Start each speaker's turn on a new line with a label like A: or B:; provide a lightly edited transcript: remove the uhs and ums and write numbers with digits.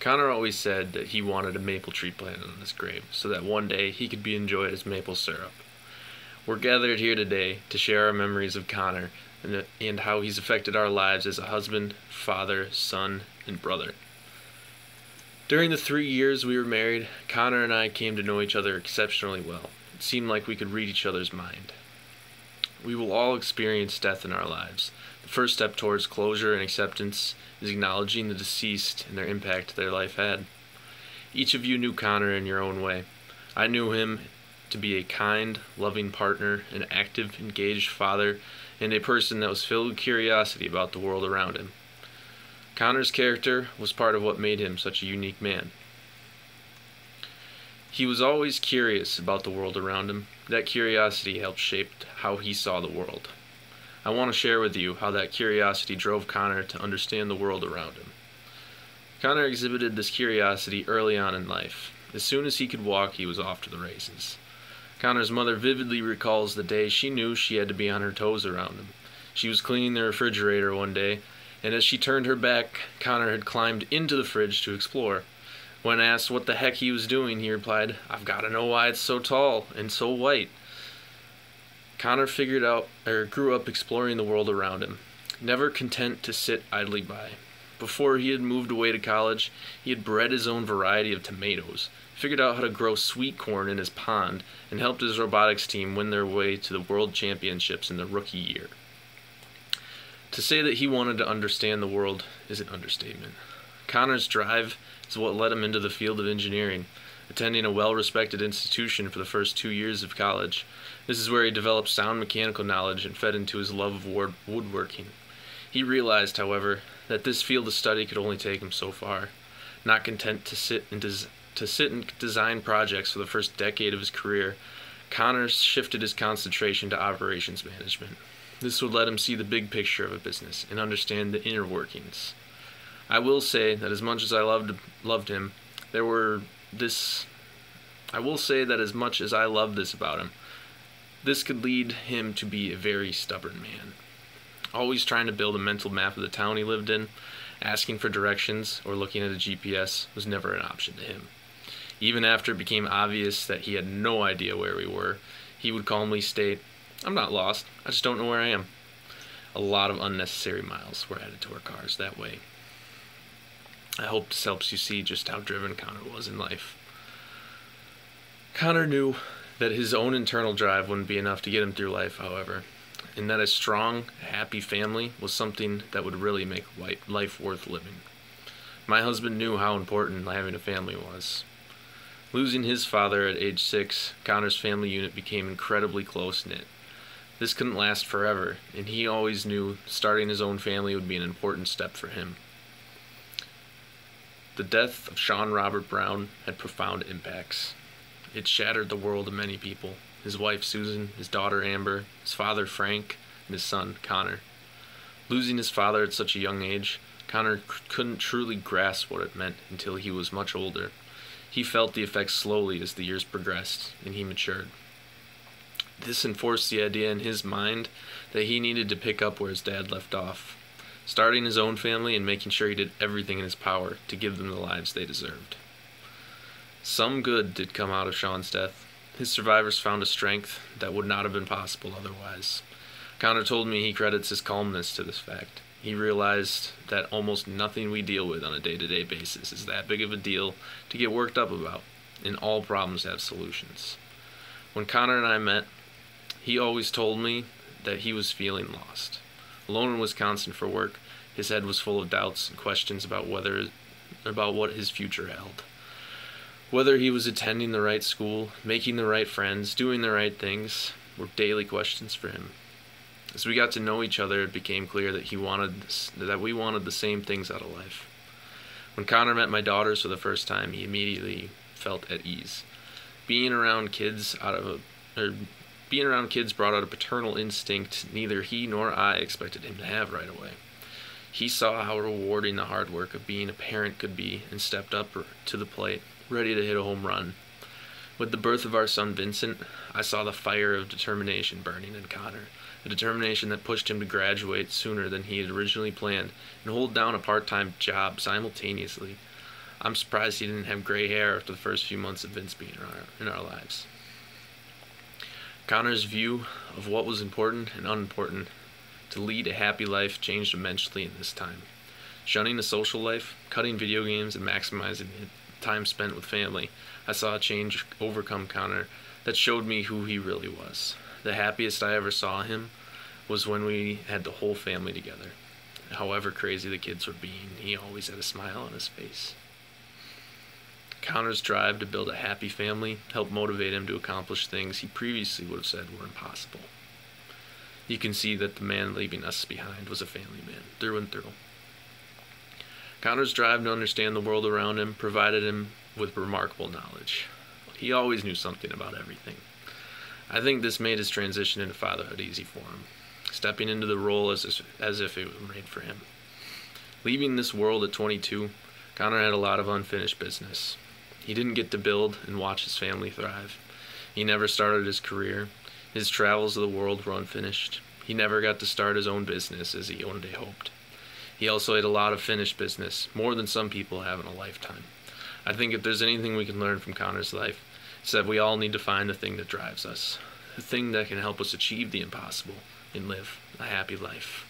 A: Connor always said that he wanted a maple tree planted on his grave so that one day he could be enjoyed as maple syrup. We're gathered here today to share our memories of Connor and how he's affected our lives as a husband, father, son, and brother. During the 3 years we were married, Connor and I came to know each other exceptionally well. It seemed like we could read each other's mind. We will all experience death in our lives. The first step towards closure and acceptance is acknowledging the deceased and their impact their life had. Each of you knew Connor in your own way. I knew him to be a kind, loving partner, an active, engaged father, and a person that was filled with curiosity about the world around him. Connor's character was part of what made him such a unique man. He was always curious about the world around him. That curiosity helped shape how he saw the world. I want to share with you how that curiosity drove Connor to understand the world around him. Connor exhibited this curiosity early on in life. As soon as he could walk, he was off to the races. Connor's mother vividly recalls the day she knew she had to be on her toes around him. She was cleaning the refrigerator one day, and as she turned her back, Connor had climbed into the fridge to explore. When asked what the heck he was doing, he replied, "I've got to know why it's so tall and so white." Connor grew up exploring the world around him, never content to sit idly by. Before he had moved away to college, he had bred his own variety of tomatoes, figured out how to grow sweet corn in his pond, and helped his robotics team win their way to the world championships in the rookie year. To say that he wanted to understand the world is an understatement. Connor's drive is what led him into the field of engineering, attending a well-respected institution for the first 2 years of college. This is where he developed sound mechanical knowledge and fed into his love of woodworking. He realized, however, that this field of study could only take him so far. Not content to sit and design projects for the first decade of his career, Connor shifted his concentration to operations management. This would let him see the big picture of a business and understand the inner workings. I will say that as much as I loved him, as much as I loved this about him, this could lead him to be a very stubborn man. Always trying to build a mental map of the town he lived in, asking for directions or looking at a GPS was never an option to him. Even after it became obvious that he had no idea where we were, he would calmly state, "I'm not lost, I just don't know where I am." A lot of unnecessary miles were added to our cars that way. I hope this helps you see just how driven Connor was in life. Connor knew that his own internal drive wouldn't be enough to get him through life, however, and that a strong, happy family was something that would really make life worth living. My husband knew how important having a family was. Losing his father at age 6, Connor's family unit became incredibly close-knit. This couldn't last forever, and he always knew starting his own family would be an important step for him. The death of Sean Robert Brown had profound impacts. It shattered the world of many people: his wife Susan, his daughter Amber, his father Frank, and his son Connor. Losing his father at such a young age, Connor couldn't truly grasp what it meant until he was much older. He felt the effects slowly as the years progressed, and he matured. This enforced the idea in his mind that he needed to pick up where his dad left off, starting his own family and making sure he did everything in his power to give them the lives they deserved. Some good did come out of Sean's death. His survivors found a strength that would not have been possible otherwise. Connor told me he credits his calmness to this fact. He realized that almost nothing we deal with on a day-to-day basis is that big of a deal to get worked up about, and all problems have solutions. When Connor and I met, he always told me that he was feeling lost. Alone in Wisconsin for work, his head was full of doubts and questions about what his future held. Whether he was attending the right school, making the right friends, doing the right things, were daily questions for him. As we got to know each other, it became clear that we wanted the same things out of life. When Connor met my daughters for the first time, he immediately felt at ease. Being around kids brought out a paternal instinct neither he nor I expected him to have right away. He saw how rewarding the hard work of being a parent could be and stepped up to the plate, ready to hit a home run. With the birth of our son Vincent, I saw the fire of determination burning in Connor, a determination that pushed him to graduate sooner than he had originally planned and hold down a part-time job simultaneously. I'm surprised he didn't have gray hair after the first few months of Vince being in our lives. Connor's view of what was important and unimportant to lead a happy life changed immensely in this time. Shunning the social life, cutting video games, and maximizing time spent with family, I saw a change overcome Connor that showed me who he really was. The happiest I ever saw him was when we had the whole family together. However crazy the kids were being, he always had a smile on his face. Connor's drive to build a happy family helped motivate him to accomplish things he previously would have said were impossible. You can see that the man leaving us behind was a family man, through and through. Connor's drive to understand the world around him provided him with remarkable knowledge. He always knew something about everything. I think this made his transition into fatherhood easy for him, stepping into the role as if it was made for him. Leaving this world at 22, Connor had a lot of unfinished business. He didn't get to build and watch his family thrive. He never started his career. His travels of the world were unfinished. He never got to start his own business as he one day hoped. He also had a lot of finished business, more than some people have in a lifetime. I think if there's anything we can learn from Connor's life, it's that we all need to find the thing that drives us, the thing that can help us achieve the impossible and live a happy life.